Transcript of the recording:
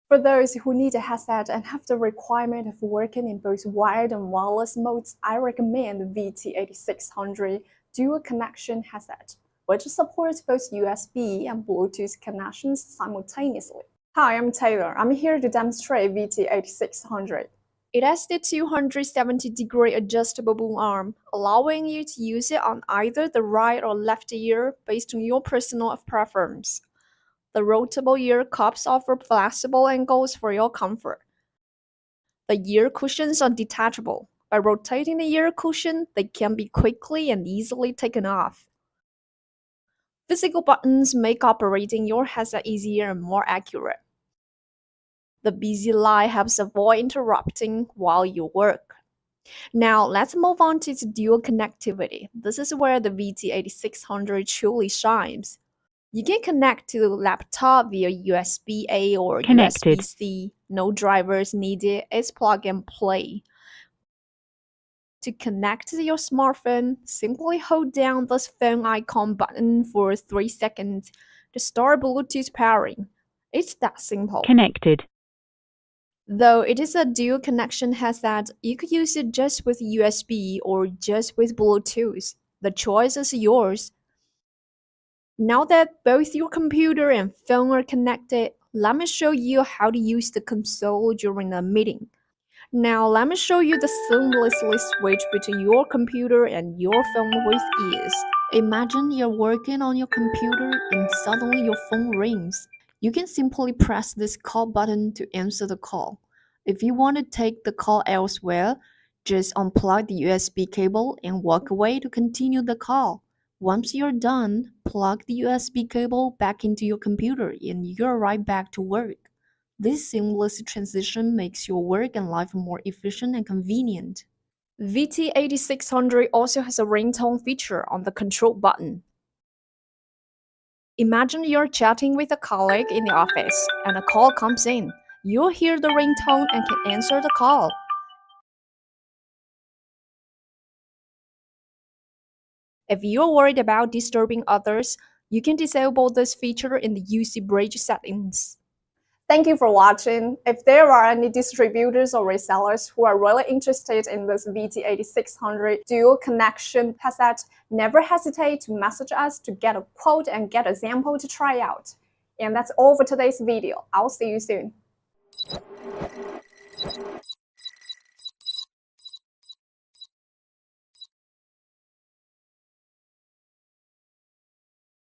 For those who need a headset and have the requirement of working in both wired and wireless modes, I recommend the VT8600 dual connection headset, which supports both USB and Bluetooth connections simultaneously. Hi, I'm Taylor. I'm here to demonstrate VT8600. It has the 270-degree adjustable boom arm, allowing you to use it on either the right or left ear based on your personal preference. The rotatable ear cups offer flexible angles for your comfort. The ear cushions are detachable. By rotating the ear cushion, they can be quickly and easily taken off. Physical buttons make operating your headset easier and more accurate. The busy light helps avoid interrupting while you work. Now, let's move on to the dual connectivity. This is where the VT8600 truly shines. You can connect to the laptop via USB-A or Connected. USB-C. No drivers needed, it's plug and play. To connect to your smartphone, simply hold down this phone icon button for 3 seconds to start Bluetooth pairing. It's that simple. Connected. Though it is a dual connection headset, you could use it just with USB or just with Bluetooth. The choice is yours. Now that both your computer and phone are connected, let me show you how to use the console during a meeting. Now let me show you the seamlessly switch between your computer and your phone with ease. Imagine you're working on your computer and suddenly your phone rings. You can simply press this call button to answer the call. If you want to take the call elsewhere, just unplug the USB cable and walk away to continue the call. Once you're done, plug the USB cable back into your computer and you're right back to work. This seamless transition makes your work and life more efficient and convenient. VT8600 also has a ringtone feature on the control button. Imagine you're chatting with a colleague in the office and a call comes in. You'll hear the ringtone and can answer the call. If you're worried about disturbing others, you can disable this feature in the UC Bridge settings. Thank you for watching. If there are any distributors or resellers who are really interested in this VT8600 dual connection headset, never hesitate to message us to get a quote and get a sample to try out. And that's all for today's video. I'll see you soon.